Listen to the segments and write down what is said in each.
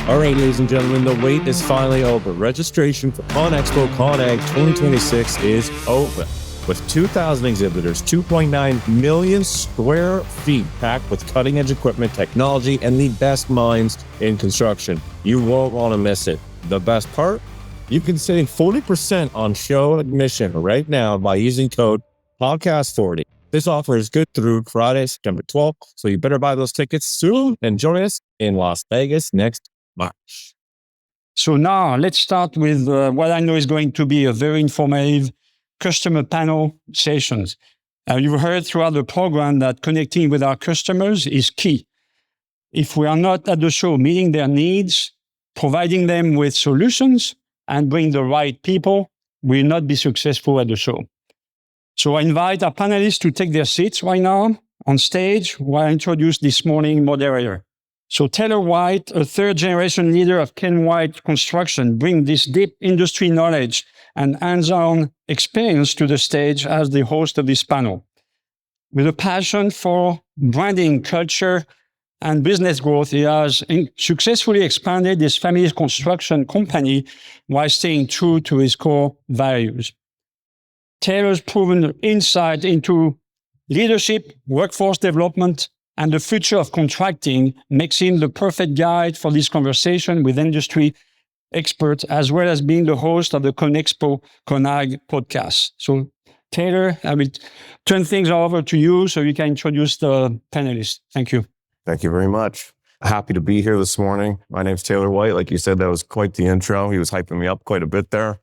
All right, ladies and gentlemen, the wait is finally over. Registration for CONEXPO-CON 2026 is open. With 2,000 exhibitors, 2.9 million square feet packed with cutting-edge equipment, technology, and the best minds in construction. You won't want to miss it. The best part? You can save 40% on show admission right now by using code PODCAST40. This offer is good through Friday, September 12th, so you better buy those tickets soon and join us in Las Vegas next March. So now let's start with what I know is going to be a very informative customer panel sessions. You've heard throughout the program that connecting with our customers is key. If we are not at the show meeting their needs, providing them with solutions, and bring the right people, we will not be successful at the show. So I invite our panelists to take their seats right now on stage while I introduce this morning moderator. So Taylor White, a third-generation leader of Ken White Construction, brings this deep industry knowledge and hands-on experience to the stage as the host of this panel. With a passion for branding, culture, and business growth, he has successfully expanded his family's construction company while staying true to his core values. Taylor's proven insight into leadership, workforce development, and the future of contracting makes him the perfect guide for this conversation with industry experts, as well as being the host of the CONEXPO-CON podcast. So, Taylor, I will turn things over to you so you can introduce the panelists. Thank you. Thank you very much. Happy to be here this morning. My name's Taylor White. Like you said, that was quite the intro. He was hyping me up quite a bit there.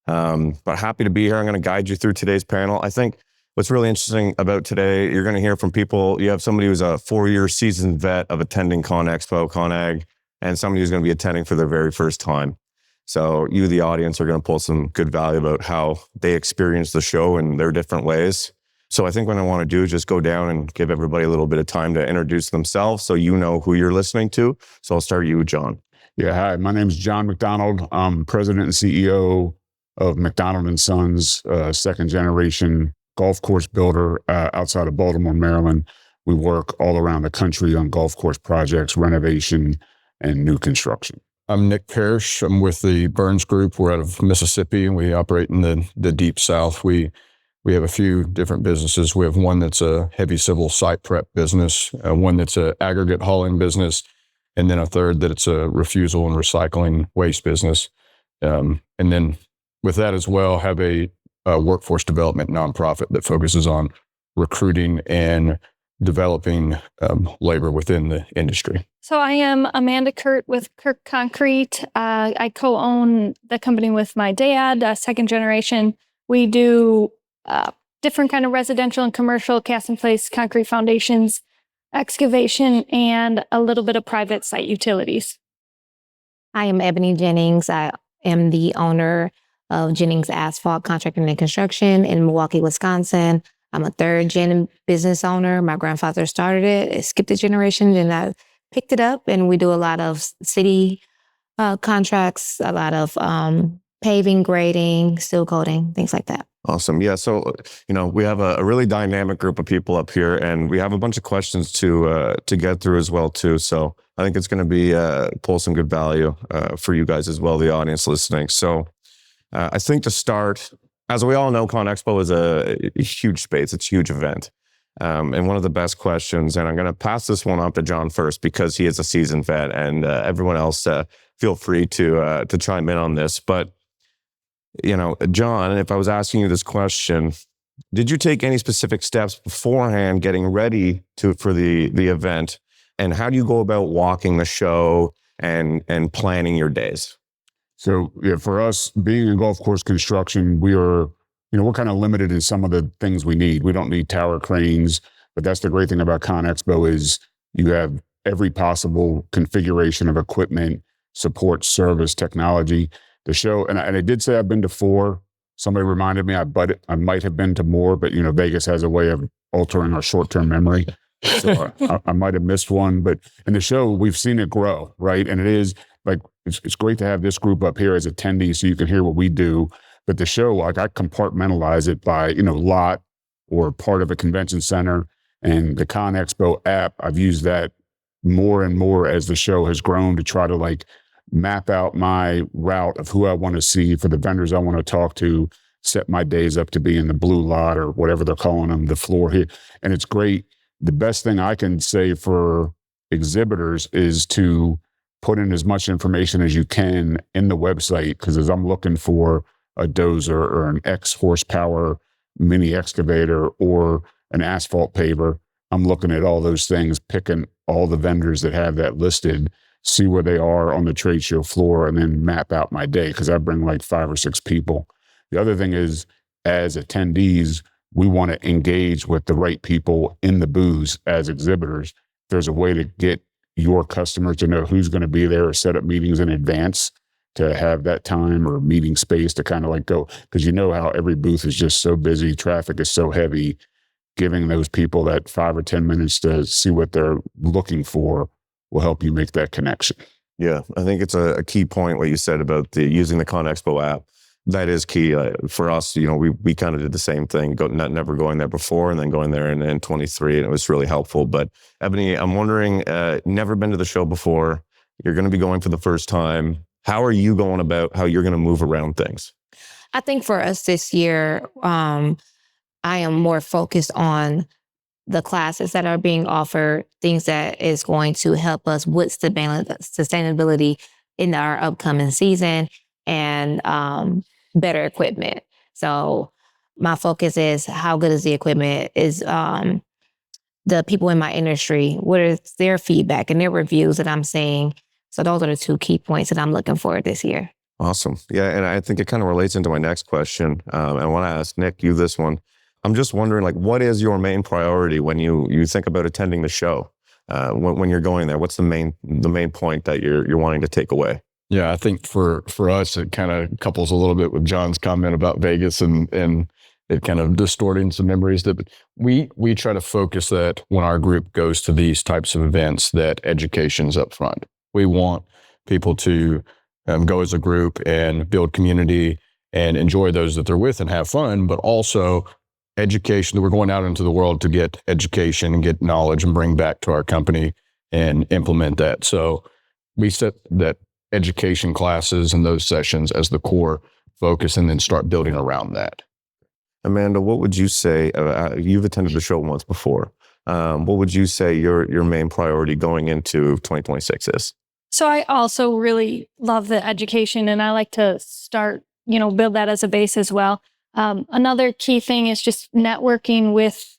But happy to be here. I'm going to guide you through today's panel. I think what's really interesting about today, you're going to hear from people. You have somebody who's a 4-year seasoned vet of attending CONEXPO, CON-AGG, and somebody who's going to be attending for their very first time. So you, the audience, are going to pull some good value about how they experience the show in their different ways. So I think what I want to do is just go down and give everybody a little bit of time to introduce themselves so you know who you're listening to. So I'll start you with John. Yeah, hi. My name is John McDonald. I'm president and CEO of McDonald & Sons, second generation golf course builder outside of Baltimore, Maryland. We work all around the country on golf course projects, renovation, and new construction. I'm Nick Parrish. I'm with the Burns Group. We're out of Mississippi, and we operate in the deep South. We have a few different businesses. We have one that's a heavy civil site prep business, one that's a aggregate hauling business, and then a third that it's a refusal and recycling waste business. And then with that as well, have a workforce development nonprofit that focuses on recruiting and developing labor within the industry. So I am Amanda Kurt with Kirk Concrete. I co-own the company with my dad, second generation. We do different kind of residential and commercial cast in place concrete foundations, excavation, and a little bit of private site utilities. I am Ebony Jennings. I am the owner of Jennings Asphalt Contracting and Construction in Milwaukee, Wisconsin. I'm a third gen business owner. My grandfather started it skipped a generation, and I picked it up, and we do a lot of city contracts, a lot of paving, grading, seal coating, things like that. Awesome. Yeah. So, we have a really dynamic group of people up here, and we have a bunch of questions to get through as well, too. So I think it's going to be pull some good value for you guys as well, the audience listening. So I think to start, as we all know, CONEXPO is a huge space. It's a huge event. And one of the best questions, and I'm going to pass this one off to John first because he is a seasoned vet, and everyone else feel free to chime in on this. But John, if I was asking you this question, did you take any specific steps beforehand getting ready for the event? And how do you go about walking the show and planning your days? So yeah, for us, being in golf course construction, we're kind of limited in some of the things we need. We don't need tower cranes, but that's the great thing about CONEXPO is you have every possible configuration of equipment, support, service, technology. The show, and I did say I've been to 4. Somebody reminded me I might have been to more, but Vegas has a way of altering our short-term memory. So I might have missed one, but in the show, we've seen it grow, right? And it is like, it's great to have this group up here as attendees so you can hear what we do. But the show, like I compartmentalize it by, lot or part of a convention center. And the CONEXPO app, I've used that more and more as the show has grown to try to map out my route of who I want to see for the vendors I want to talk to, set my days up to be in the blue lot or whatever they're calling them, the floor here. And it's great. The best thing I can say for exhibitors is to put in as much information as you can in the website, because as I'm looking for a dozer or an X horsepower mini excavator or an asphalt paver, I'm looking at all those things, picking all the vendors that have that listed, see where they are on the trade show floor, and then map out my day, because I bring like 5 or 6 people. The other thing is, as attendees, we want to engage with the right people in the booths as exhibitors. There's a way to get your customers to know who's going to be there or set up meetings in advance to have that time or meeting space to kind of like go, because you know how every booth is just so busy, traffic is so heavy. Giving those people that 5 or 10 minutes to see what they're looking for will help you make that connection. Yeah, I think it's a key point what you said about using the ConExpo app. That is key for us. You know, we kind of did the same thing, never going there before, and then going there in 23, and it was really helpful. But Ebony, I'm wondering, never been to the show before. You're going to be going for the first time. How are you going about how you're going to move around things? I think for us this year, I am more focused on the classes that are being offered, things that is going to help us with sustainability in our upcoming season, and better equipment. So my focus is how good is the equipment, is the people in my industry, what is their feedback and their reviews that I'm seeing. So those are the 2 key points that I'm looking for this year. Awesome. Yeah, and I think it kind of relates into my next question. I want to ask Nick, you this one. I'm just wondering, like, what is your main priority when you think about attending the show? When you're going there, what's the main point that you're wanting to take away? Yeah, I think for us, it kind of couples a little bit with John's comment about Vegas and it kind of distorting some memories. That we try to focus that when our group goes to these types of events, that education's up front. We want people to go as a group and build community and enjoy those that they're with and have fun, but also education, that we're going out into the world to get education and get knowledge and bring back to our company and implement that. So we set that education classes and those sessions as the core focus, and then start building around that. Amanda, what would you say? You've attended the show once before. What would you say your main priority going into 2026 is? So I also really love the education, and I like to start, build that as a base as well. Another key thing is just networking with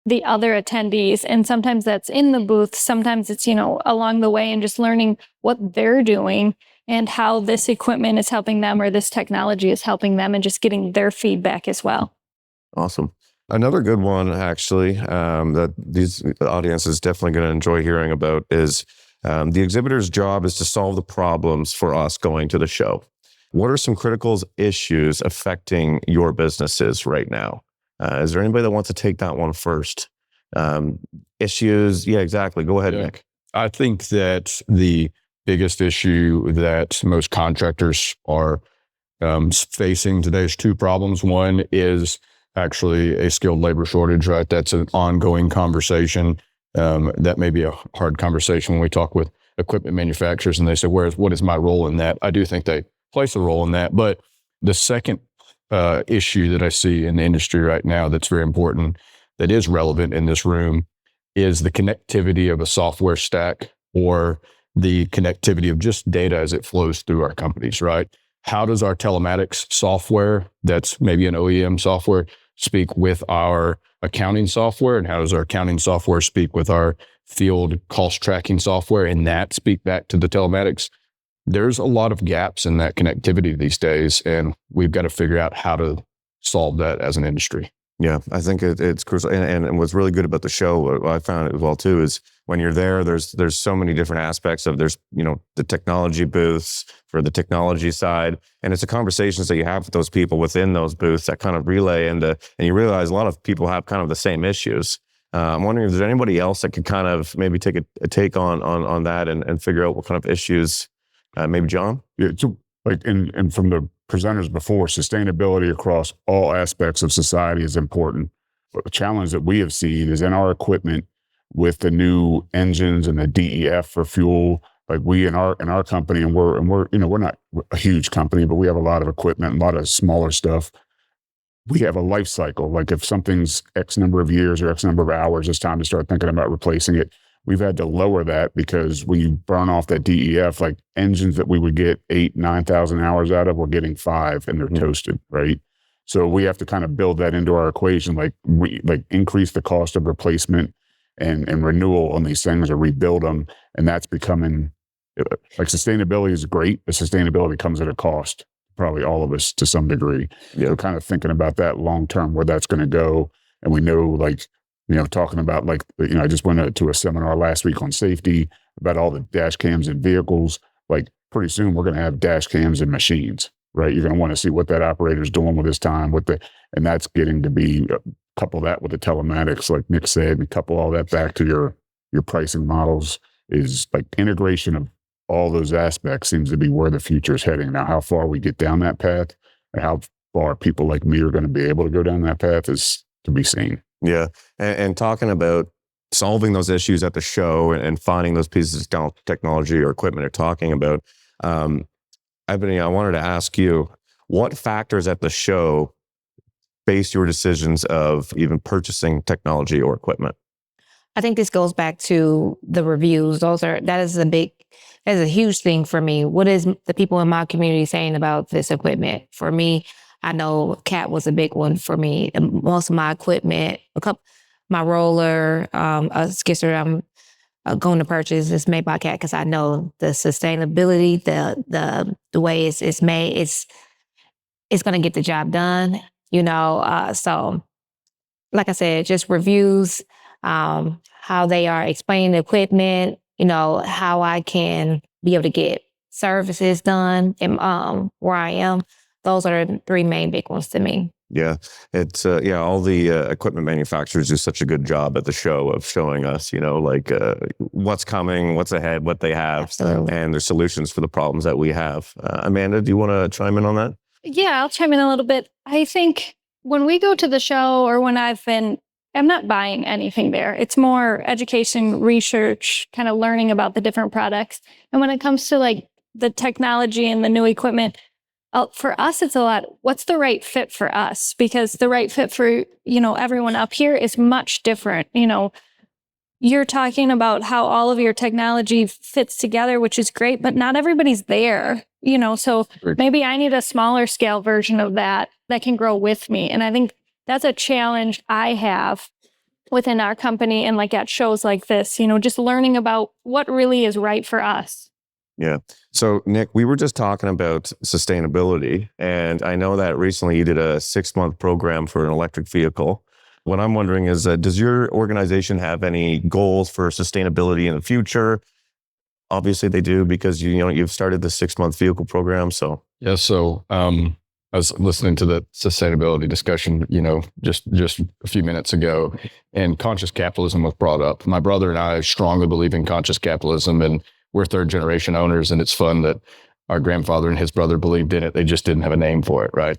the other attendees. And sometimes that's in the booth. Sometimes it's, along the way, and just learning what they're doing and how this equipment is helping them or this technology is helping them, and just getting their feedback as well. Awesome. Another good one, actually, that the audience is definitely going to enjoy hearing about is the exhibitor's job is to solve the problems for us going to the show. What are some critical issues affecting your businesses right now? Is there anybody that wants to take that one first? Issues? Yeah, exactly. Go ahead, Nick. I think that the biggest issue that most contractors are facing today is 2 problems. One is actually a skilled labor shortage, right? That's an ongoing conversation. That may be a hard conversation when we talk with equipment manufacturers and they say, what is my role in that? I do think they place a role in that. But the second issue that I see in the industry right now that's very important, that is relevant in this room, is the connectivity of a software stack, or the connectivity of just data as it flows through our companies, right? How does our telematics software, that's maybe an OEM software, speak with our accounting software? And how does our accounting software speak with our field cost tracking software, and that speak back to the telematics? There's a lot of gaps in that connectivity these days, and we've got to figure out how to solve that as an industry. Yeah, I think it's crucial. And what's really good about the show, what I found it as well too, is when you're there, there's so many different aspects of, there's, the technology booths for the technology side. And it's the conversations that you have with those people within those booths that kind of relay into, and you realize a lot of people have kind of the same issues. I'm wondering if there's anybody else that could kind of maybe take a take on that and figure out what kind of issues, maybe John? Yeah, so and from the presenters before, sustainability across all aspects of society is important. But the challenge that we have seen is in our equipment with the new engines and the DEF for fuel, Like we in our company, and we're we're not a huge company, but we have a lot of equipment, a lot of smaller stuff. We have a life cycle. Like if something's X number of years or X number of hours, it's time to start thinking about replacing it. We've had to lower that because when you burn off that DEF, like engines that we would get 9,000 hours out of, we're getting 5 and they're toasted, right? So we have to kind of build that into our equation, like increase the cost of replacement and renewal on these things or rebuild them. And that's becoming like sustainability is great, but sustainability comes at a cost. Probably all of us to some degree. Yeah. So kind of thinking about that long term, where that's going to go. And we know, like, talking about I just went to a seminar last week on safety about all the dash cams in vehicles. Like pretty soon we're going to have dash cams in machines, right? You're going to want to see what that operator's doing with his time and that's getting to be couple that with the telematics, like Nick said, and couple all that back to your pricing models is like integration of all those aspects seems to be where the future is heading. Now, how far we get down that path and how far people like me are going to be able to go down that path is to be seen. Yeah. And talking about solving those issues at the show and finding those pieces of technology or equipment you're talking about, Ebony, I wanted to ask you, what factors at the show base your decisions of even purchasing technology or equipment? I think this goes back to the reviews. That is a huge thing for me. What is the people in my community saying about this equipment? For me, I know CAT was a big one for me. Most of my equipment, my roller, a skisser I'm going to purchase is made by CAT because I know the sustainability, the way it's made, it's going to get the job done. So like I said, just reviews, how they are explaining the equipment, how I can be able to get services done and where I am. Those are the 3 main big ones to me. Yeah, it's all the equipment manufacturers do such a good job at the show of showing us, what's coming, what's ahead, what they have, Absolutely. and their solutions for the problems that we have. Amanda, do you want to chime in on that? Yeah, I'll chime in a little bit. I think when we go to the show or when I'm not buying anything there. It's more education, research, kind of learning about the different products. And when it comes to like the technology and the new equipment, for us, it's a lot, what's the right fit for us? Because the right fit for, everyone up here is much different. You're talking about how all of your technology fits together, which is great, but not everybody's there, so maybe I need a smaller scale version of that can grow with me. And I think that's a challenge I have within our company and like at shows like this, just learning about what really is right for us. Yeah. So Nick, we were just talking about sustainability, and I know that recently you did a 6-month program for an electric vehicle. What I'm wondering is, does your organization have any goals for sustainability in the future? Obviously they do, because you've started the 6-month vehicle program. So yeah. So I was listening to the sustainability discussion, just a few minutes ago, and conscious capitalism was brought up. My brother and I strongly believe in conscious capitalism, and we're 3rd-generation owners, and it's fun that our grandfather and his brother believed in it. They just didn't have a name for it, right?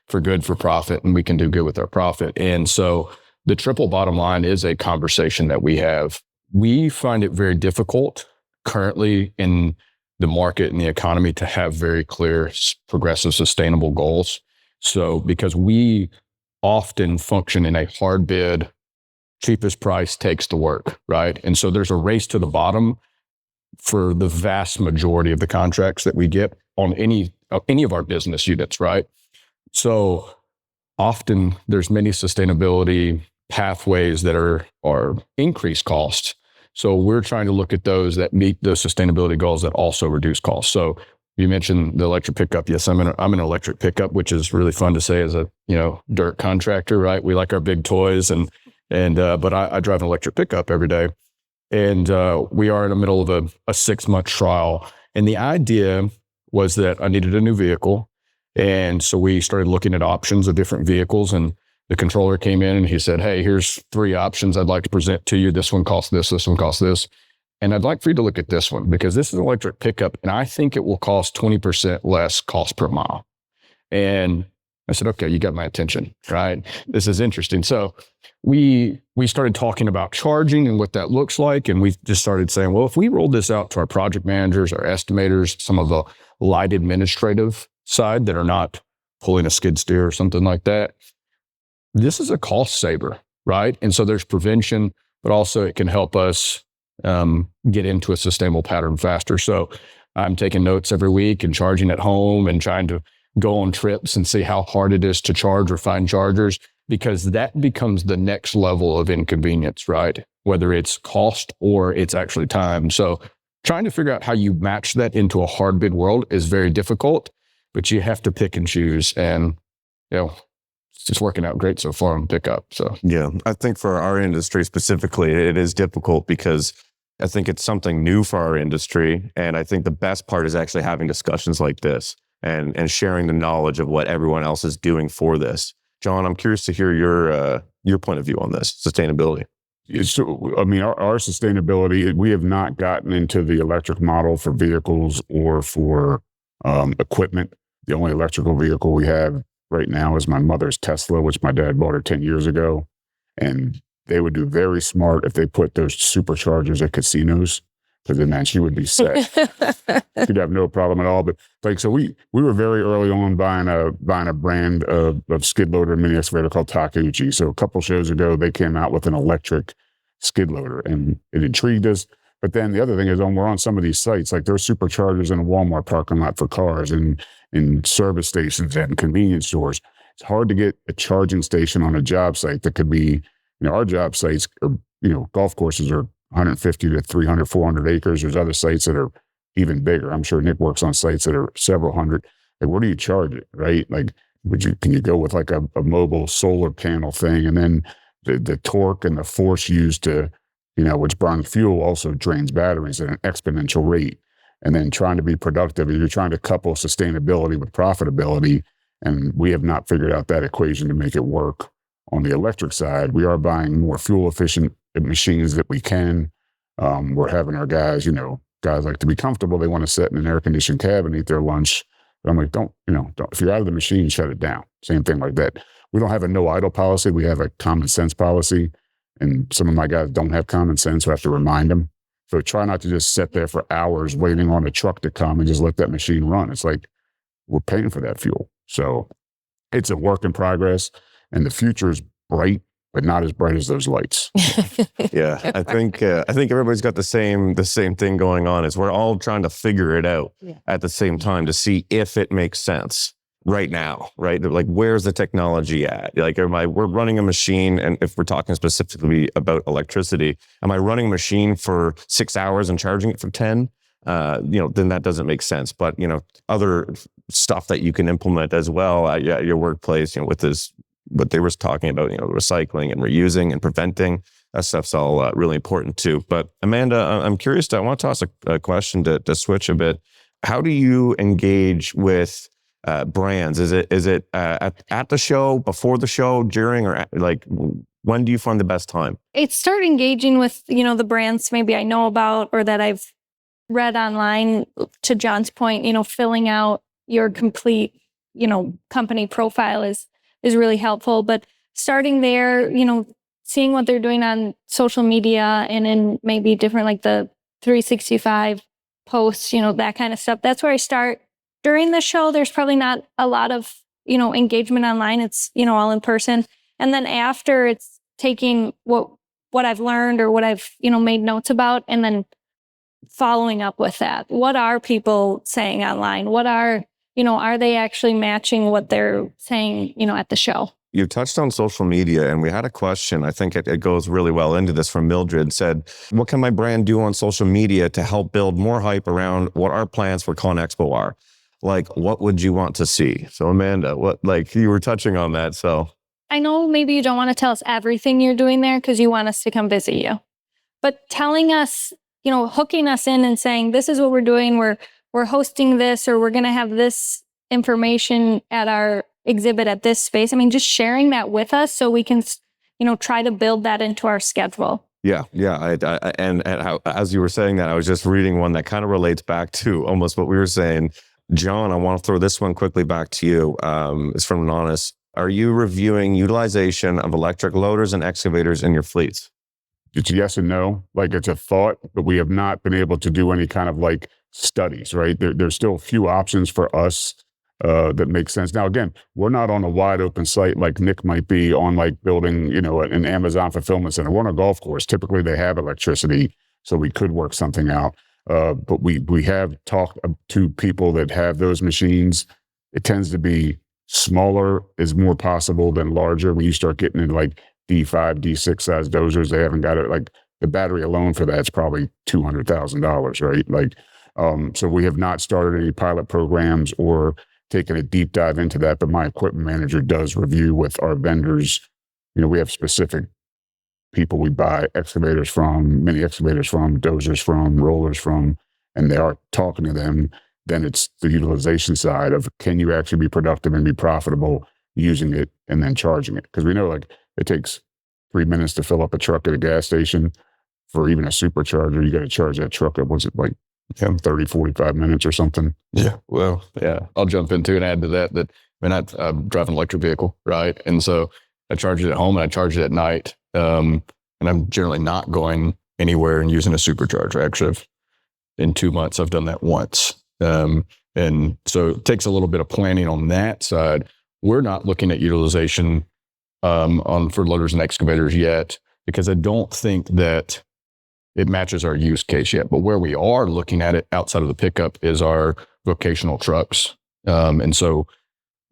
For good, for profit, and we can do good with our profit. And so the triple bottom line is a conversation that we have. We find it very difficult currently in the market and the economy to have very clear, progressive, sustainable goals. So because we often function in a hard bid, cheapest price takes the work, right? And so there's a race to the bottom for the vast majority of the contracts that we get on any of our business units, right? So often there's many sustainability pathways that are increased costs. So we're trying to look at those that meet those sustainability goals that also reduce costs. So you mentioned the electric pickup. Yes, I'm an electric pickup, which is really fun to say as a dirt contractor, right? We like our big toys, but I drive an electric pickup every day, and we are in the middle of a 6-month trial. And the idea was that I needed a new vehicle, and so we started looking at options of different vehicles, and the controller came in and he said, "Hey, here's 3 options I'd like to present to you. This one costs this, this one costs this. And I'd like for you to look at this one because this is an electric pickup and I think it will cost 20% less cost per mile." And I said, okay, you got my attention, right? This is interesting. So we started talking about charging and what that looks like. And we just started saying, well, if we roll this out to our project managers, our estimators, some of the light administrative side that are not pulling a skid steer or something like that, this is a cost saver, right? And so there's prevention, but also it can help us get into a sustainable pattern faster. So I'm taking notes every week and charging at home and trying to go on trips and see how hard it is to charge or find chargers, because that becomes the next level of inconvenience, right? Whether it's cost or it's actually time. So trying to figure out how you match that into a hard bid world is very difficult, but you have to pick and choose. And, it's just working out great so far on pickup. So, Yeah, I think for our industry specifically, it is difficult because I think it's something new for our industry. And I think the best part is actually having discussions like this and sharing the knowledge of what everyone else is doing for this. John, I'm curious to hear your point of view on this, sustainability. So, I mean, our sustainability, we have not gotten into the electric model for vehicles or for equipment. The only electrical vehicle we have right now is my mother's Tesla, which my dad bought her 10 years ago. And they would do very smart if they put those superchargers at casinos, because then, man, she would be set. She'd have no problem at all. But so we were very early on buying a brand of skid loader mini excavator called Takeuchi. So a couple shows ago, they came out with an electric skid loader, and it intrigued us. But then the other thing is, we're on some of these sites, like there's superchargers in a Walmart parking lot for cars and in service stations and convenience stores. It's hard to get a charging station on a job site that could be, our job sites, golf courses are 150 to 300, 400 acres. There's other sites that are even bigger. I'm sure Nick works on sites that are several hundred. Like, where do you charge it, right? Like, can you go with like a mobile solar panel thing? And then the torque and the force used to, which burns fuel, also drains batteries at an exponential rate. And then trying to be productive, and you're trying to couple sustainability with profitability. And we have not figured out that equation to make it work. On the electric side, we are buying more fuel efficient machines that we can. We're having our guys, guys like to be comfortable. They want to sit in an air conditioned cab and eat their lunch. But I'm like, don't, if you're out of the machine, shut it down. Same thing like that. We don't have a no idle policy. We have a common sense policy. And some of my guys don't have common sense, so I have to remind them. So try not to just sit there for hours waiting on a truck to come and just let that machine run. It's like, we're paying for that fuel. So it's a work in progress, and the future is bright, but not as bright as those lights. Yeah, I think everybody's got the same thing going on. Is we're all trying to figure it out at the same time to see if it makes sense right now, right? Like, where's the technology at? Like, we're running a machine, and if we're talking specifically about electricity, am I running a machine for 6 hours and charging it for 10? Then that doesn't make sense. But, other stuff that you can implement as well at your workplace, with this, what they were talking about, recycling and reusing and preventing, that stuff's all really important too. But Amanda, I'm curious, I want to toss a question to switch a bit. How do you engage with brands? Is it at the show, before the show, during, or when do you find the best time? It's start engaging with, the brands maybe I know about or that I've read online. To John's point, filling out your complete, company profile is really helpful. But starting there, seeing what they're doing on social media and in maybe different, like the 365 posts, that kind of stuff. That's where I start. During the show, there's probably not a lot of, engagement online. It's, all in person. And then after, it's taking what I've learned or what I've, made notes about, and then following up with that. What are people saying online? What are they actually matching what they're saying, at the show? You touched on social media, and we had a question. I think it goes really well into this from Mildred. Said, what can my brand do on social media to help build more hype around what our plans for CONEXPO are? Like, what would you want to see? So Amanda, you were touching on that. So I know maybe you don't want to tell us everything you're doing there because you want us to come visit you, but telling us, hooking us in and saying, this is what we're doing. We're hosting this, or we're going to have this information at our exhibit at this space. I mean, just sharing that with us so we can, try to build that into our schedule. Yeah. And how, as you were saying that, I was just reading one that kind of relates back to almost what we were saying. John, I want to throw this one quickly back to you. It's from Anonymous. Are you reviewing utilization of electric loaders and excavators in your fleets? It's yes and no. Like it's a thought, but we have not been able to do any kind of like studies, right? There's still a few options for us that make sense. Now, again, we're not on a wide open site like Nick might be on, like building, you know, an Amazon fulfillment center. We're on a golf course. Typically they have electricity, so we could work something out. But we have talked to people that have those machines. It tends to be smaller is more possible than larger. When you start getting into like D5, D6 size dozers, they haven't got it. Like the battery alone for that's probably $200,000, right? Like, so we have not started any pilot programs or taken a deep dive into that. But my equipment manager does review with our vendors. You know, we have specific people we buy excavators from, mini excavators from, dozers from, rollers from, and they are talking to them. Then it's the utilization side of, can you actually be productive and be profitable using it and then charging it? Because we know like it takes 3 minutes to fill up a truck at a gas station. For even a supercharger, you got to charge that truck up. Was it like 30, 45 minutes or something? Yeah. Well, yeah, I'll jump into and add to that. I mean, I drive an electric vehicle, right? And so I charge it at home and I charge it at night. And I'm generally not going anywhere and using a supercharger. Actually, in 2 months, I've done that once. And so it takes a little bit of planning on that side. We're not looking at utilization for loaders and excavators yet, because I don't think that it matches our use case yet. But where we are looking at it outside of the pickup is our vocational trucks. And so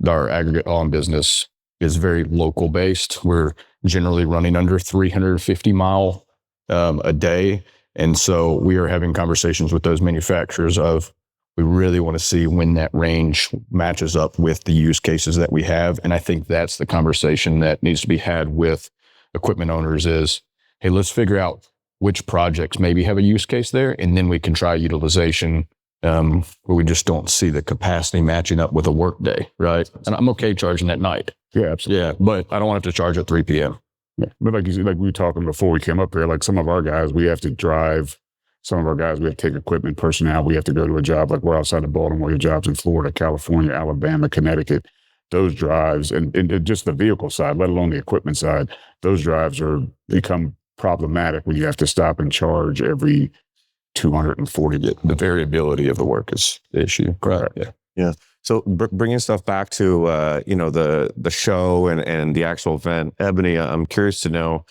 our aggregate on business is very local based. We're generally running under 350 mile a day. And so we are having conversations with those manufacturers of, we really want to see when that range matches up with the use cases that we have. And I think that's the conversation that needs to be had with equipment owners is, hey, let's figure out which projects maybe have a use case there. And then we can try utilization where we just don't see the capacity matching up with a work day, right? And I'm okay charging at night. Yeah, absolutely. Yeah, but I don't want to have to charge at 3 p.m. Yeah. But like you said, like we were talking before we came up here, like some of our guys, we have to drive. Some of our guys, we have to take equipment personnel. We have to go to a job, like we're outside of Baltimore, your jobs in Florida, California, Alabama, Connecticut. Those drives and just the vehicle side, let alone the equipment side, those drives become problematic when you have to stop and charge every 240. The variability of the work is the issue. Right. Yeah. So bringing stuff back to, you know, the show and the actual event, Ebony, I'm curious to know,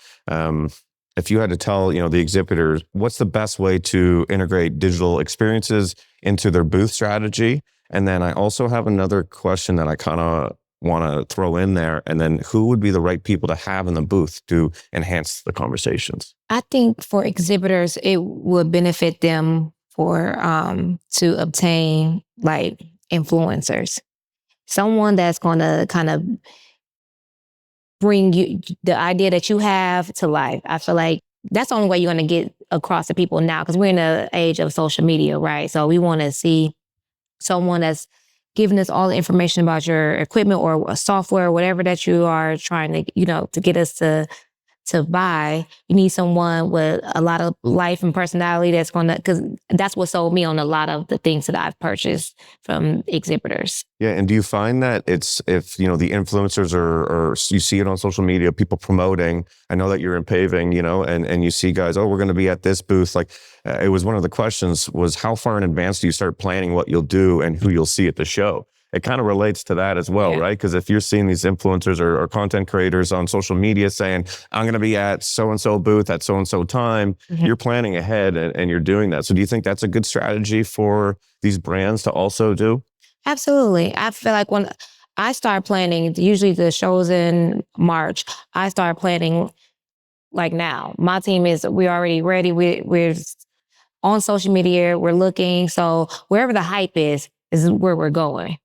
if you had to tell, you know, the exhibitors, what's the best way to integrate digital experiences into their booth strategy? And then I also have another question that I kind of want to throw in there. And then who would be the right people to have in the booth to enhance the conversations? I think for exhibitors, it would benefit them to obtain like influencers, someone that's going to kind of bring you the idea that you have to life. I feel like that's the only way you're going to get across to people now, because we're in the age of social media, right? So we want to see someone that's giving us all the information about your equipment or software, whatever that you are trying to, you know, to get us to buy. You need someone with a lot of life and personality that's going to, because that's what sold me on a lot of the things that I've purchased from exhibitors. Yeah. And do you find that it's, if, you know, the influencers or you see it on social media, people promoting, I know that you're in paving, you know, and you see guys, oh, we're going to be at this booth. Like it was one of the questions was, how far in advance do you start planning what you'll do and who you'll see at the show? It kind of relates to that as well, right? Because if you're seeing these influencers or content creators on social media saying, I'm going to be at so-and-so booth at so-and-so time, you're planning ahead and you're doing that. So do you think that's a good strategy for these brands to also do? Absolutely. I feel like when I start planning, usually the show's in March, I start planning like now. My team we're already ready. We're on social media, we're looking. So wherever the hype is where we're going.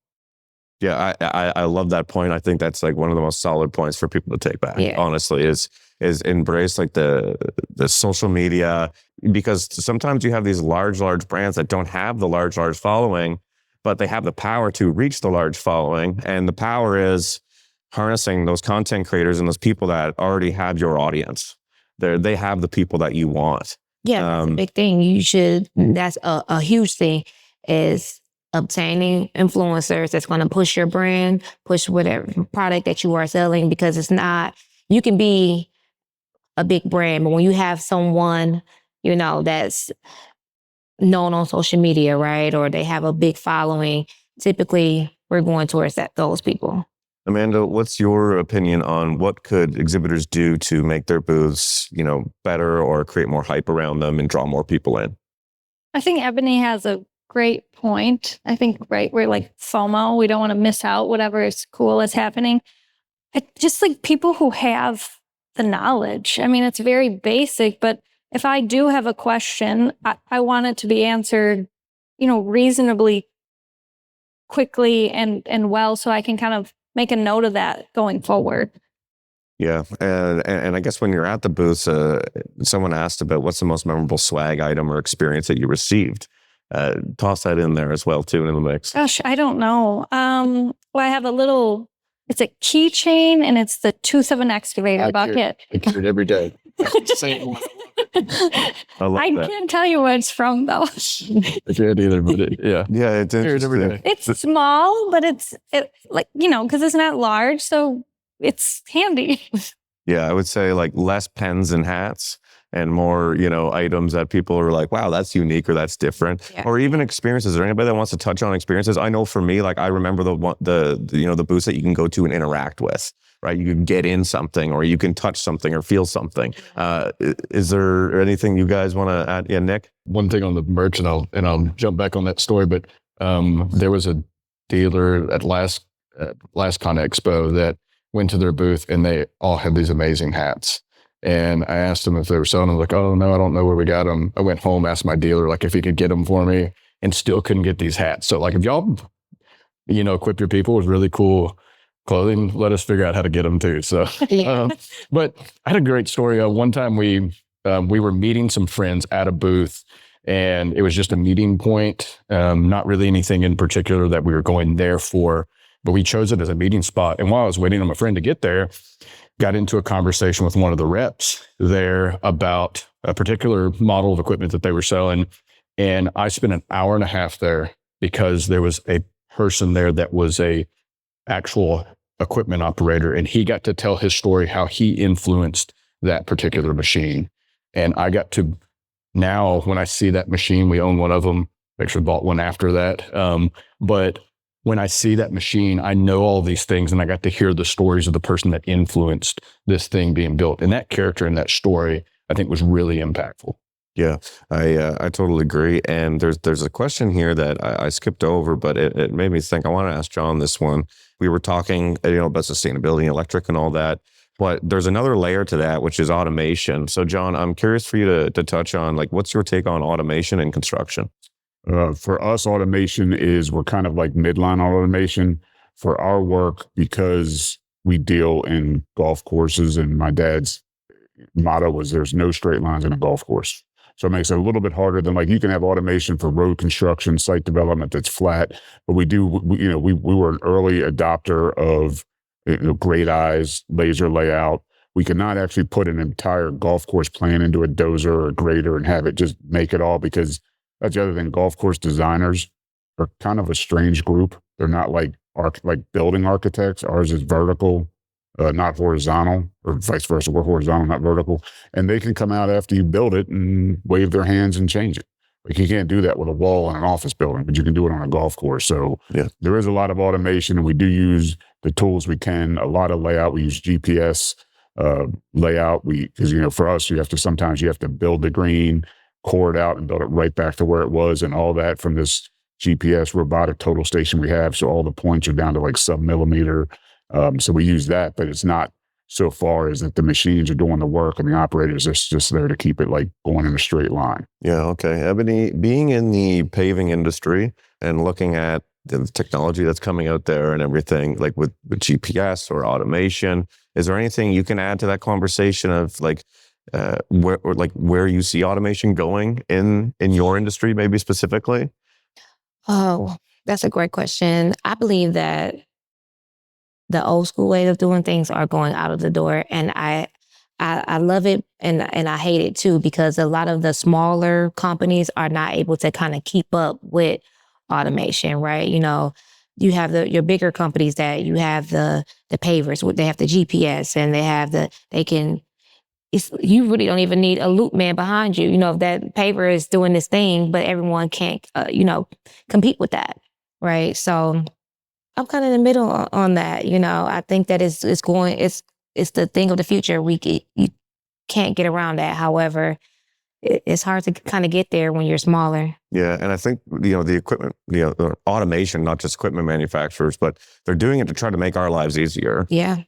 Yeah, I love that point. I think that's like one of the most solid points for people to take back, honestly, is embrace like the social media, because sometimes you have these large brands that don't have the large following, but they have the power to reach the large following. And the power is harnessing those content creators and those people that already have your audience. They have the people that you want. Yeah, that's a big thing. That's a huge thing, is obtaining influencers that's going to push your brand, push whatever product that you are selling, because it's not, you can be a big brand, but when you have someone, you know, that's known on social media, right? Or they have a big following, typically we're going towards those people. Amanda, what's your opinion on what could exhibitors do to make their booths, you know, better or create more hype around them and draw more people in? I think Ebony has a great point. I think, right, we're like FOMO. We don't want to miss out whatever is cool is happening. Just like people who have the knowledge. I mean, it's very basic, but if I do have a question, I want it to be answered, you know, reasonably quickly and well, so I can kind of make a note of that going forward. Yeah, and I guess when you're at the booth, someone asked about what's the most memorable swag item or experience that you received. Toss that in there as well too in the mix. Gosh, I don't know. Well, I have a little. It's a keychain, and it's the tooth of an excavator bucket. I carry it every day. I love I that. can't tell you where it's from, though. I can't either, but yeah. Yeah, it's Carry it every interesting. day. It's small, but it's like, you know, because it's not large, so it's handy. Yeah, I would say like less pens and hats and more, you know, items that people are like, wow, that's unique or that's different. Yeah. Or even experiences. Is there anybody that wants to touch on experiences? I know for me, like I remember the you know, the booths that you can go to and interact with, right? You can get in something or you can touch something or feel something. Is there anything you guys want to add? Yeah, Nick? One thing on the merch, and I'll jump back on that story, but there was a dealer at last CONEXPO that went to their booth and they all had these amazing hats. And I asked them if they were selling them. Like, oh no, I don't know where we got them. I went home, asked my dealer like if he could get them for me, and still couldn't get these hats. So like if y'all, you know, equip your people with really cool clothing, let us figure out how to get them too. So, but I had a great story. One time we were meeting some friends at a booth, and it was just a meeting point, not really anything in particular that we were going there for, but we chose it as a meeting spot. And while I was waiting on my friend to get there, got into a conversation with one of the reps there about a particular model of equipment that they were selling. And I spent an hour and a half there because there was a person there that was a actual equipment operator, and he got to tell his story, how he influenced that particular machine. And I got to, now when I see that machine, we own one of them, actually bought one after that. But when I see that machine, I know all these things, and I got to hear the stories of the person that influenced this thing being built. And that character in that story, I think, was really impactful. Yeah, I totally agree. And there's a question here that I skipped over, but it made me think. I want to ask John this one. We were talking, you know, about sustainability, electric, and all that. But there's another layer to that, which is automation. So, John, I'm curious for you to touch on, like, what's your take on automation in construction? For us, automation is, we're kind of like midline automation for our work, because we deal in golf courses, and my dad's motto was there's no straight lines in a golf course. So it makes it a little bit harder than, like, you can have automation for road construction, site development that's flat, but we were an early adopter of, you know, great eyes, laser layout. We could not actually put an entire golf course plan into a dozer or a grader and have it just make it all, because that's the other thing. Golf course designers are kind of a strange group. They're not like building architects. Ours is vertical, not horizontal, or vice versa. We're horizontal, not vertical. And they can come out after you build it and wave their hands and change it. Like, you can't do that with a wall in an office building, but you can do it on a golf course. So yeah, there is a lot of automation, and we do use the tools we can. A lot of layout. We use GPS layout. Because, you know, for us, sometimes you have to build the green, core it out, and build it right back to where it was, and all that from this GPS robotic total station we have. So all the points are down to like sub-millimeter. So we use that, but it's not so far as that the machines are doing the work and the operators are just there to keep it like going in a straight line. Yeah, okay. Ebony, being in the paving industry and looking at the technology that's coming out there and everything, like with GPS or automation, is there anything you can add to that conversation of like, where you see automation going in your industry, maybe specifically? Oh, that's a great question. I believe that the old school way of doing things are going out of the door, and I love it, and I hate it too, because a lot of the smaller companies are not able to kind of keep up with automation, right? You have your bigger companies that you have the pavers, they have the GPS, and you really don't even need a loop man behind you. If that paver is doing this thing, but everyone can't, compete with that, right? So I'm kind of in the middle on that. I think that it's the thing of the future. You can't get around that. However, it's hard to kind of get there when you're smaller. Yeah, and I think the equipment, the automation, not just equipment manufacturers, but they're doing it to try to make our lives easier. Yeah.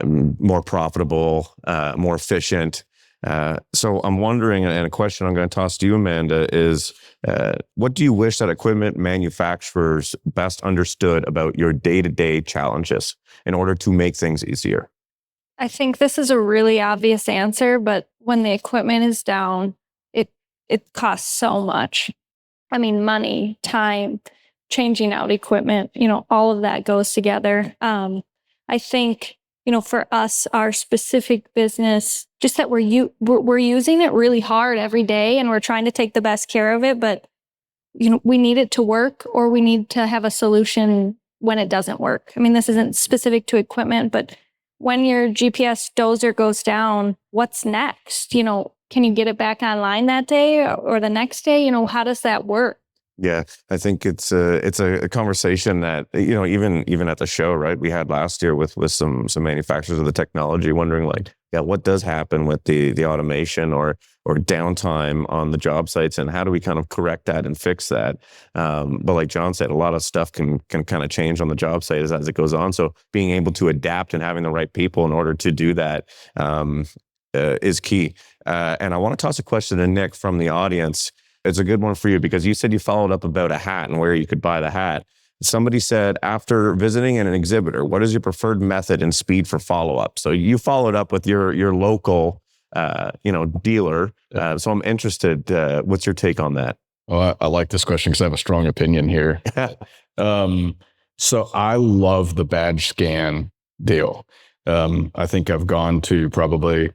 More profitable, more efficient. So I'm wondering, and a question I'm going to toss to you, Amanda, is what do you wish that equipment manufacturers best understood about your day-to-day challenges in order to make things easier? I think this is a really obvious answer, but when the equipment is down, it costs so much. I mean, money, time, changing out equipment, all of that goes together. I think, for us, our specific business, just that we're using it really hard every day, and we're trying to take the best care of it, but we need it to work, or we need to have a solution when it doesn't work. I mean, this isn't specific to equipment, but when your GPS dozer goes down, what's next? Can you get it back online that day or the next day? How does that work? Yeah, I think it's a conversation that even at the show, right, we had last year with some manufacturers of the technology, wondering what does happen with the automation or downtime on the job sites, and how do we kind of correct that and fix that? But like John said, a lot of stuff can kind of change on the job site as it goes on. So being able to adapt and having the right people in order to do that is key. And I want to toss a question to Nick from the audience. It's a good one for you because you said you followed up about a hat and where you could buy the hat. Somebody said, after visiting an exhibitor, what is your preferred method and speed for follow-up? So you followed up with your local, dealer. So I'm interested. What's your take on that? Well, I like this question because I have a strong opinion here. So I love the badge scan deal. I think I've gone to probably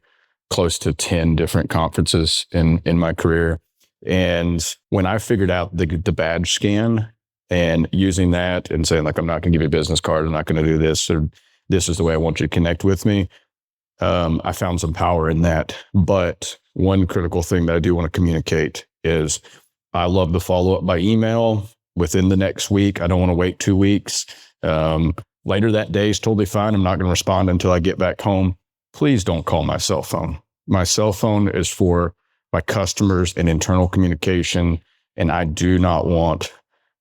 close to 10 different conferences in my career. And when I figured out the badge scan and using that and saying, I'm not going to give you a business card, I'm not going to do this, or this is the way I want you to connect with me, I found some power in that. But one critical thing that I do want to communicate is I love the follow-up by email within the next week. I don't want to wait 2 weeks. Later that day is totally fine. I'm not going to respond until I get back home. Please don't call my cell phone. My cell phone is for my customers and internal communication, and I do not want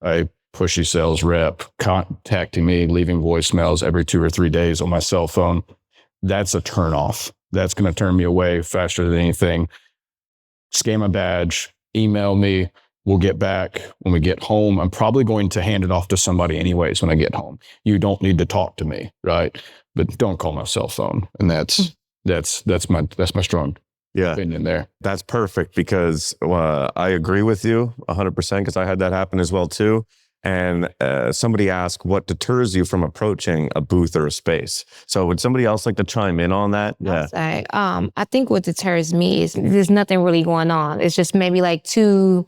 a pushy sales rep contacting me, leaving voicemails every 2 or 3 days on my cell phone. That's a turnoff. That's going to turn me away faster than anything. Scan my badge, email me. We'll get back when we get home. I'm probably going to hand it off to somebody anyways when I get home. You don't need to talk to me, right? But don't call my cell phone. And that's my strong opinion there. That's perfect because I agree with you 100% because I had that happen as well too. And somebody asked, what deters you from approaching a booth or a space? So would somebody else like to chime in on that? Yeah. I think what deters me is there's nothing really going on. It's just maybe two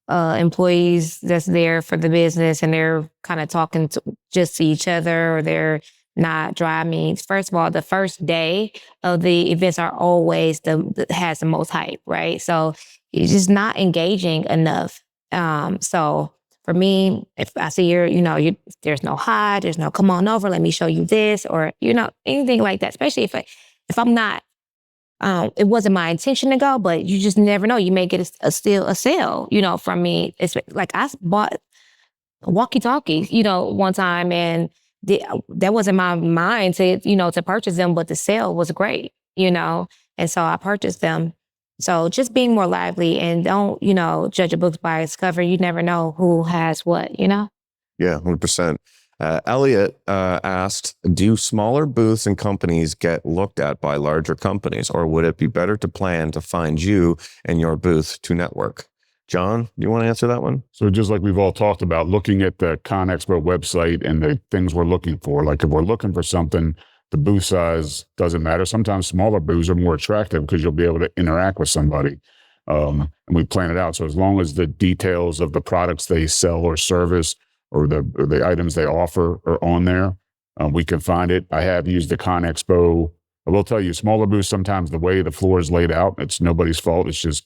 employees that's there for the business, and they're kind of talking just to each other, or they're not driving. First of all, the first day of the events are always has the most hype, right? So it's just not engaging enough. So for me, if I see there's no hi, there's no come on over, let me show you this, or anything like that. Especially if I'm not, it wasn't my intention to go, but you just never know. You may get a sale, from me. It's like I bought a walkie-talkie, one time, and that wasn't my mind to purchase them, but the sale was great, and so I purchased them. So just being more lively and don't, judge a book by its cover. You never know who has what, Yeah, 100%. Elliot asked, do smaller booths and companies get looked at by larger companies, or would it be better to plan to find you and your booth to network? John, do you want to answer that one? So just like we've all talked about, looking at the ConExpo website and the things we're looking for, like if we're looking for something, the booth size doesn't matter. Sometimes smaller booths are more attractive because you'll be able to interact with somebody. And we plan it out. So as long as the details of the products they sell or service or the items they offer are on there, we can find it. I have used the ConExpo. I will tell you, smaller booths, sometimes the way the floor is laid out, it's nobody's fault. It's just,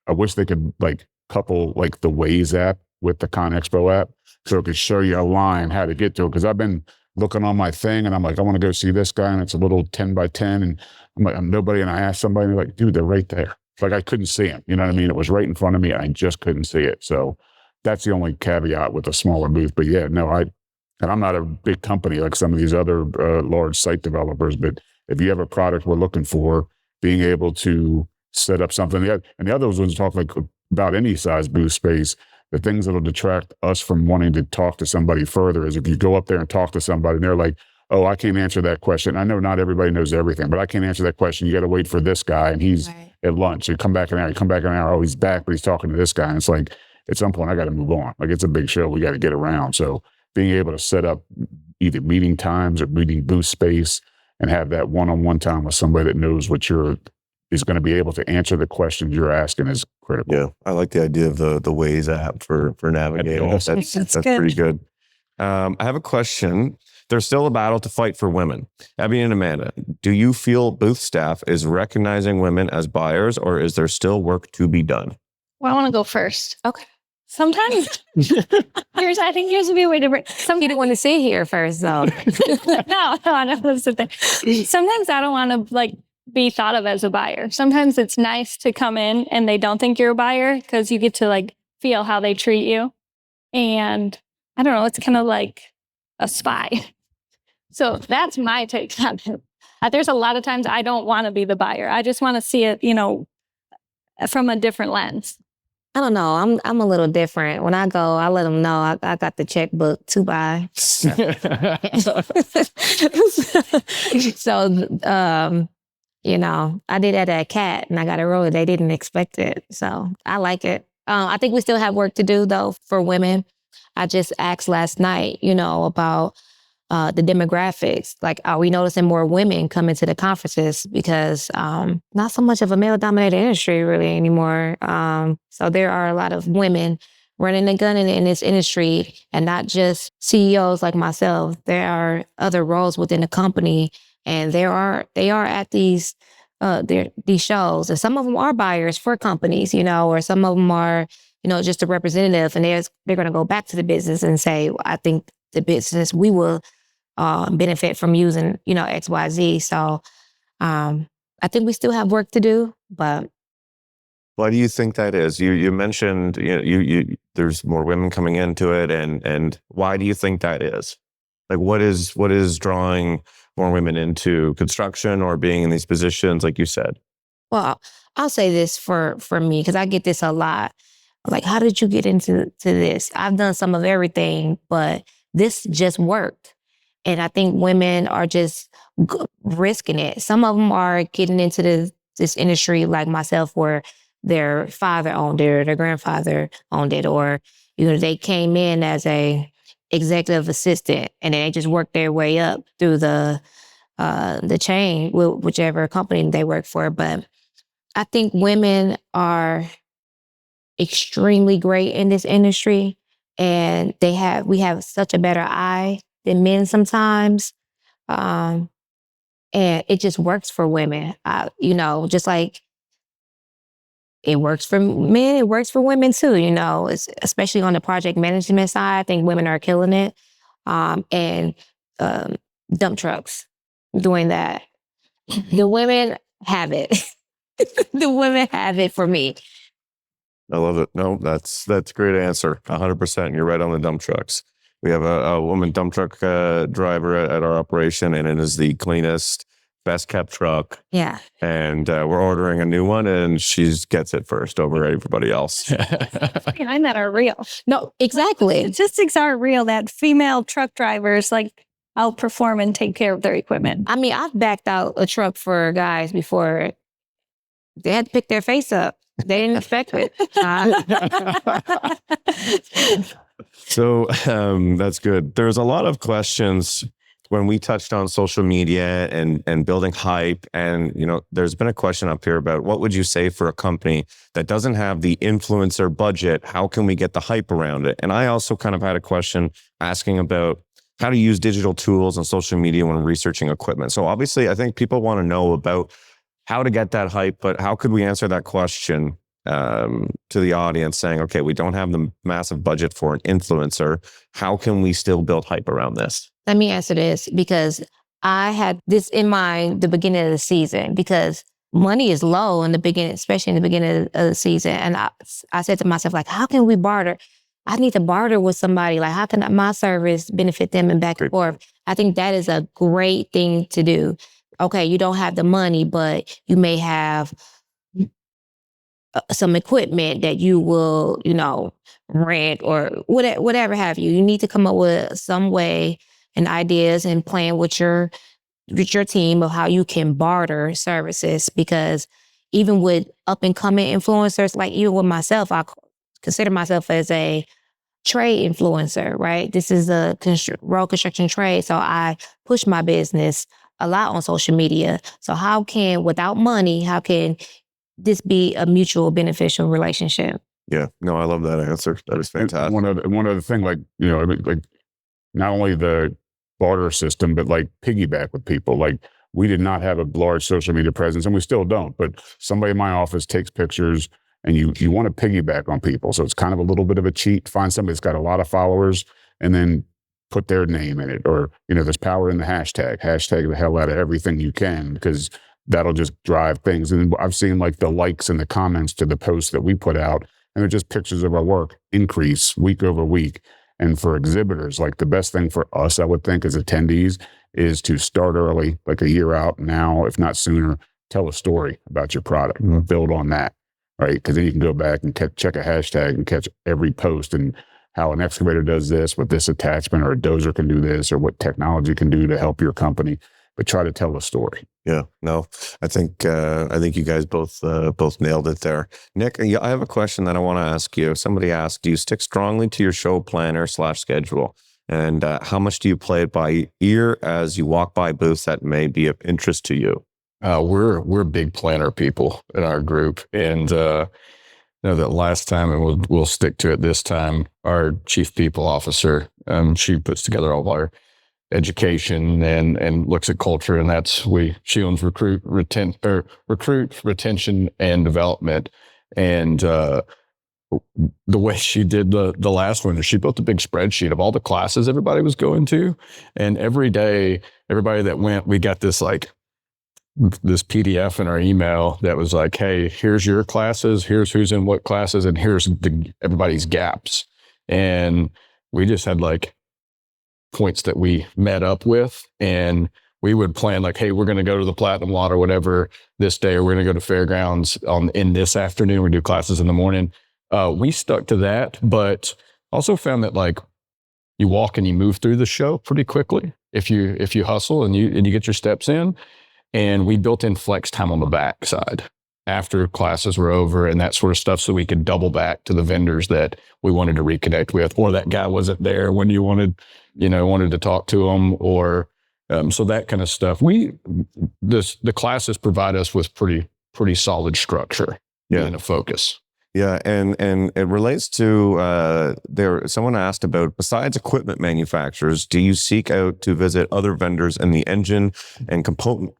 I wish they could like couple like the Waze app with the ConExpo app so it could show you a line how to get to it. Because I've been looking on my thing and I'm like, I want to go see this guy, and it's a little 10 by 10. And I'm like, I'm nobody. And I asked somebody, and they're like, dude, they're right there. It's like I couldn't see him. You know what I mean? It was right in front of me. And I just couldn't see it. So that's the only caveat with a smaller booth. But yeah, no, and I'm not a big company like some of these other large site developers, but if you have a product we're looking for, being able to set up something, and the other ones talk like about any size booth space, the things that'll detract us from wanting to talk to somebody further is if you go up there and talk to somebody and they're like, oh, I can't answer that question. I know not everybody knows everything, but I can't answer that question. You got to wait for this guy and he's at lunch. You come back an hour, oh, he's back, but he's talking to this guy. And it's like, at some point I got to move on. Like it's a big show. We got to get around. So being able to set up either meeting times or meeting booth space and have that one-on-one time with somebody that knows what is going to be able to answer the questions you're asking is critical. Yeah, I like the idea of the Waze app for navigating. That's pretty good. I have a question. There's still a battle to fight for women. Abby and Amanda, do you feel booth staff is recognizing women as buyers, or is there still work to be done? Well, I want to go first. Okay. Sometimes I think here's a way to bring. You didn't want to sit here first, though. No, I don't want to sit there. Sometimes I don't want to be thought of as a buyer. Sometimes it's nice to come in and they don't think you're a buyer because you get to feel how they treat you. And I don't know, it's kind of like a spy. So that's my take on it. There's a lot of times I don't want to be the buyer. I just want to see it, from a different lens. I don't know. I'm a little different. When I go, I let them know I got the checkbook to buy. So, I did that at CAT and I got it rolling. They didn't expect it. So I like it. I think we still have work to do though for women. I just asked last night, about the demographics. Like, are we noticing more women coming to the conferences? Because not so much of a male-dominated industry really anymore. So there are a lot of women running the gun in this industry, and not just CEOs like myself. There are other roles within the company, and they are at these shows, and some of them are buyers for companies, or some of them are, just a representative, and they're going to go back to the business and say, I think the business we will benefit from using, XYZ. So I think we still have work to do, but. Why do you think that is? You mentioned you there's more women coming into it, and why do you think that is? Like, what is drawing more women into construction or being in these positions, like you said? Well, I'll say this for me, because I get this a lot. Like, how did you get into this? I've done some of everything, but this just worked. And I think women are just risking it. Some of them are getting into this industry like myself, where their father owned it or their grandfather owned it, or, they came in as a executive assistant and then they just worked their way up through the chain with whichever company they work for. But I think women are extremely great in this industry, and we have such a better eye than men sometimes. And it just works for women. Just like it works for men, it works for women too, especially on the project management side. I think women are killing it. And dump trucks, doing that. The women have it. The women have it for me. I love it. No, that's a great answer. 100%. You're right on the dump trucks. We have a woman dump truck driver at our operation, and it is the cleanest, best kept truck. Yeah. And we're ordering a new one, and she gets it first over everybody else. Behind that are real. No, exactly. Statistics are real that female truck drivers outperform and take care of their equipment. I mean, I've backed out a truck for guys before. They had to pick their face up. They didn't expect it. So that's good. There's a lot of questions when we touched on social media and building hype, and there's been a question up here about what would you say for a company that doesn't have the influencer budget, how can we get the hype around it? And I also kind of had a question asking about how to use digital tools and social media when researching equipment. So obviously I think people want to know about how to get that hype, but how could we answer that question to the audience saying, okay, we don't have the massive budget for an influencer. How can we still build hype around this? Let me answer this because I had this in mind the beginning of the season because money is low in the beginning, especially in the beginning of the season. And I said to myself, like, how can we barter? I need to barter with somebody. Like, how can my service benefit them and back and forth? I think that is a great thing to do. Okay, you don't have the money, but you may have some equipment that you will, rent or whatever have you. You need to come up with some way and ideas and plan with your team of how you can barter services. Because even with up and coming influencers, like even with myself, I consider myself as a trade influencer, right? This is a road construction trade. So I push my business a lot on social media. So without money, how can this be a mutual beneficial relationship? Yeah, no, I love that answer. That is fantastic. One other thing, like, like not only the barter system, but like piggyback with people. Like we did not have a large social media presence and we still don't, but somebody in my office takes pictures and you want to piggyback on people. So it's kind of a little bit of a cheat. Find somebody that's got a lot of followers and then put their name in it. Or, there's power in the hashtag the hell out of everything you can, because that'll just drive things. And I've seen like the likes and the comments to the posts that we put out, and they're just pictures of our work increase week over week. And for exhibitors, like the best thing for us, I would think, as attendees is to start early, like a year out now, if not sooner, tell a story about your product, build on that, right? Because then you can go back and check a hashtag and catch every post and how an excavator does this with this attachment, or a dozer can do this, or what technology can do to help your company. But try to tell a story. Yeah, no, I think you guys both nailed it there. Nick, I have a question that I want to ask you. Somebody asked, do you stick strongly to your show planner / schedule? And how much do you play it by ear as you walk by booths that may be of interest to you? We're big planner people in our group, and that last time, and we'll stick to it this time. Our chief people officer, she puts together all of our education and looks at culture, and she owns recruit, retention, and development. And the way she did the last one is she built a big spreadsheet of all the classes everybody was going to, and every day, everybody that went, we got this PDF in our email that was like, hey, here's your classes, here's who's in what classes, and here's everybody's gaps. And we just had points that we met up with, and we would plan hey, we're going to go to the Platinum Lot or whatever this day, or we're going to go to Fairgrounds in this afternoon. We do classes in the morning. We stuck to that, but also found that you walk and you move through the show pretty quickly if you hustle and you get your steps in. And we built in flex time on the back side after classes were over and that sort of stuff, so we could double back to the vendors that we wanted to reconnect with, or that guy wasn't there when you wanted to talk to them, or so that kind of stuff. The classes provide us with pretty solid structure and a focus. Yeah, and it relates to someone asked about, besides equipment manufacturers, do you seek out to visit other vendors in the engine and component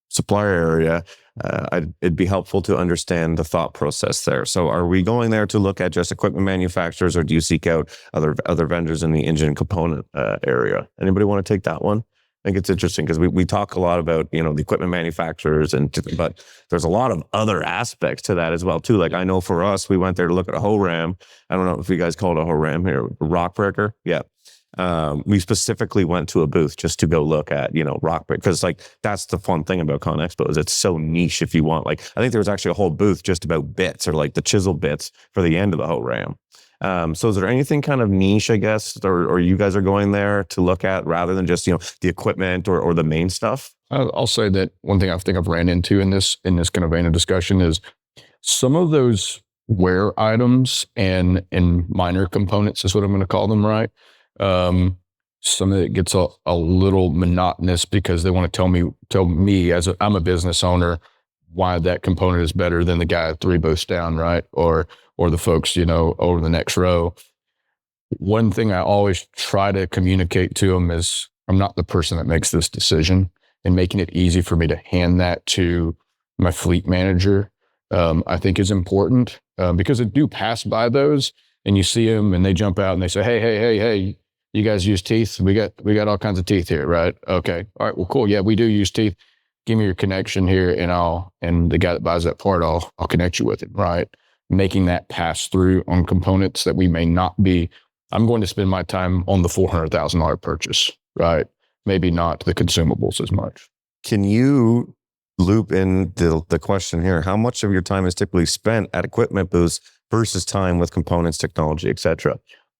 supplier area? It'd be helpful to understand the thought process there. So are we going there to look at just equipment manufacturers, or do you seek out other vendors in the engine component area? Anybody want to take that one? I think it's interesting because we talk a lot about, the equipment manufacturers, but there's a lot of other aspects to that as well too. Like I know for us, we went there to look at a hoe ram. I don't know if you guys call it a hoe ram here, rock breaker. Yeah. We specifically went to a booth just to go look at, rock break, because that's the fun thing about ConExpo is it's so niche. If you want, I think there was actually a whole booth just about bits, or the chisel bits for the end of the hoe ram. So is there anything kind of niche, I guess, or you guys are going there to look at rather than just, the equipment or the main stuff? I'll say that one thing I think I've ran into in this kind of vein of discussion is some of those wear items and minor components is what I'm going to call them, right? some of it gets a little monotonous because they want to tell me as I'm a business owner why that component is better than the guy 3 booths down, right? Or the folks, over the next row. One thing I always try to communicate to them is I'm not the person that makes this decision, and making it easy for me to hand that to my fleet manager, I think is important, because I do pass by those and you see them and they jump out and they say, hey, you guys use teeth? We got all kinds of teeth here, right? Okay. All right. Well, cool. Yeah, we do use teeth. Give me your connection here, and the guy that buys that part, I'll connect you with it, right? Making that pass through on components that we may not be. I'm going to spend my time on the $400,000 purchase, right? Maybe not the consumables as much. Can you loop in the question here? How much of your time is typically spent at equipment booths versus time with components, technology, et cetera?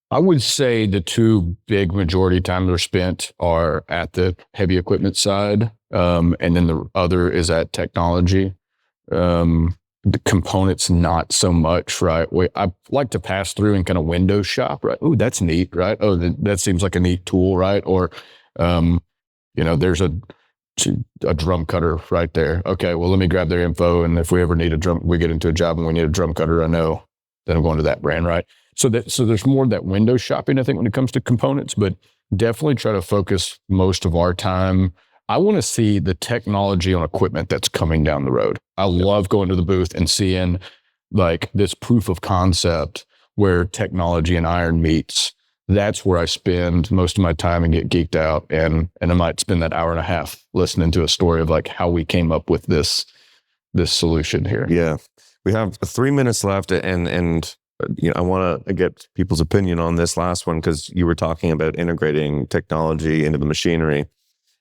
I would say the 2 big majority time they're spent are at the heavy equipment side, and then the other is at technology. The components, not so much, right? I like to pass through and kind of window shop, right? Oh, that's neat, right? Oh, that seems like a neat tool, right? Or, there's a drum cutter right there. Okay, well, let me grab their info, and if we ever need we get into a job and we need a drum cutter, I know that I'm going to that brand, right? So there's more of that window shopping, I think, when it comes to components, but definitely try to focus most of our time. I want to see the technology on equipment that's coming down the road. I love going to the booth and seeing like this proof of concept where technology and iron meets. That's where I spend most of my time and get geeked out. And I might spend that hour and a half listening to a story of like how we came up with this solution here. Yeah. We have 3 minutes left, and I want to get people's opinion on this last one, because you were talking about integrating technology into the machinery.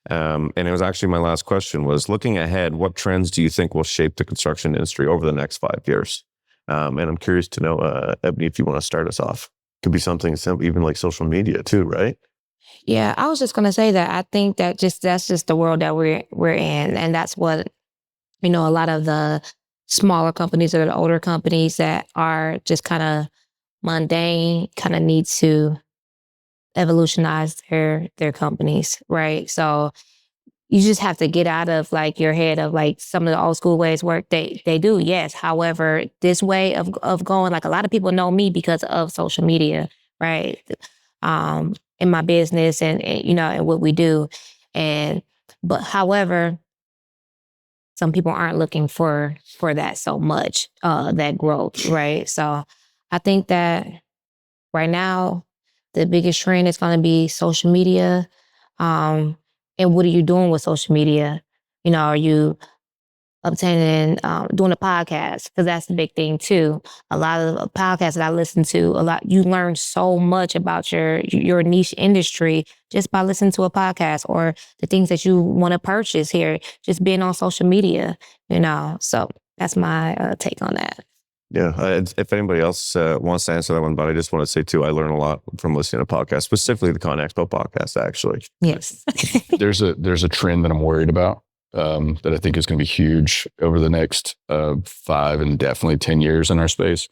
And it was actually my last question was, looking ahead, what trends do you think will shape the construction industry over the next 5 years? And I'm curious to know, Ebony, if you want to start us off. Could be something simple, even like social media too, right? Yeah, I was just gonna say that I think that that's just the world that we're in, and that's what a lot of the smaller companies or the older companies that are just kind of mundane kind of need to evolutionize their companies, right? So you just have to get out of like your head of like some of the old school ways work. They do, yes. However, this way of going, like a lot of people know me because of social media, right? In my business and and what we do. But however, some people aren't looking for that so much, that growth, right? So I think that right now, the biggest trend is going to be social media. And what are you doing with social media? Are you obtaining, doing a podcast? Because that's the big thing too. A lot of the podcasts that I listen to, you learn so much about your niche industry just by listening to a podcast, or the things that you want to purchase here, just being on social media, So that's my take on that. Yeah. If anybody else wants to answer that one, but I just want to say too, I learn a lot from listening to podcasts, specifically the ConExpo podcast, actually. Yes. There's a trend that I'm worried about, that I think is going to be huge over the next 5 and definitely 10 years in our space.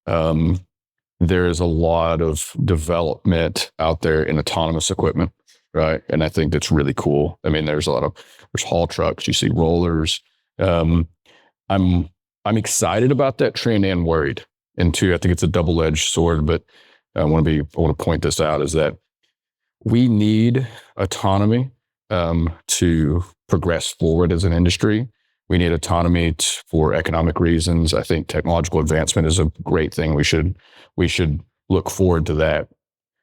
There is a lot of development out there in autonomous equipment, right? And I think that's really cool. I mean, there's haul trucks, you see rollers. I'm excited about that trend and worried. And 2, I think it's a double-edged sword, but I want to point this out, is that we need autonomy to progress forward as an industry. We need autonomy for economic reasons. I think technological advancement is a great thing. We should look forward to that.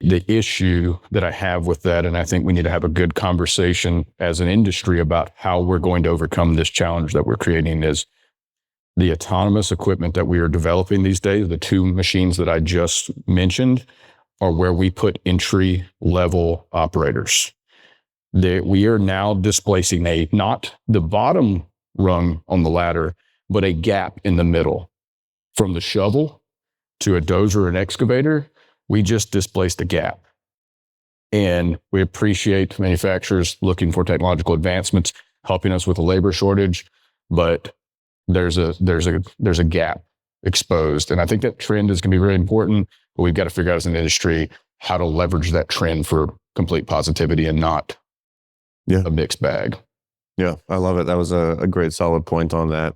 The issue that I have with that, and I think we need to have a good conversation as an industry about how we're going to overcome this challenge that we're creating, is the autonomous equipment that we are developing these days. The 2 machines that I just mentioned are where we put entry-level operators. We are now displacing not the bottom rung on the ladder, but a gap in the middle. From the shovel to a dozer or an excavator, we just displaced a gap. And we appreciate manufacturers looking for technological advancements, helping us with a labor shortage, but there's a gap exposed. And I think that trend is going to be very important, but we've got to figure out as an industry how to leverage that trend for complete positivity and not a mixed bag. Yeah, I love it. That was a great solid point on that.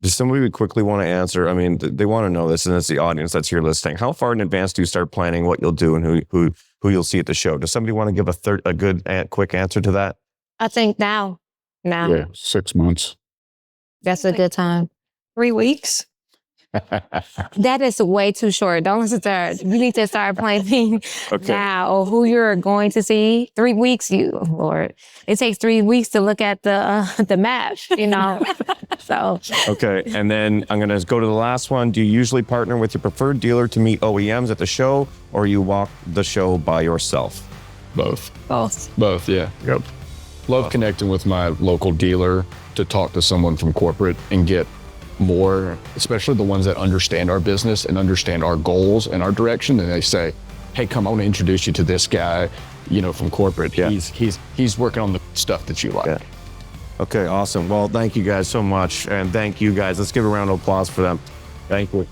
Does somebody would quickly want to answer? I mean, they want to know this, and it's the audience that's here listening. How far in advance do you start planning what you'll do and who you'll see at the show? Does somebody want to give a good quick answer to that? I think now. Yeah, 6 months. That's a good time. 3 weeks. That is way too short. Don't start. You need to start planning now, or who you're going to see. 3 weeks, Lord. It takes 3 weeks to look at the map, So Okay, and then I'm going to go to the last one. Do you usually partner with your preferred dealer to meet OEMs at the show, or you walk the show by yourself? Both. Both. Yeah. Yep. Love connecting with my local dealer to talk to someone from corporate and get more, especially the ones that understand our business and understand our goals and our direction. And they say, hey, come, I want to introduce you to this guy, from corporate. Yeah. He's working on the stuff that you like. Yeah. Okay, awesome. Well, thank you guys so much. And thank you guys. Let's give a round of applause for them. Thank you.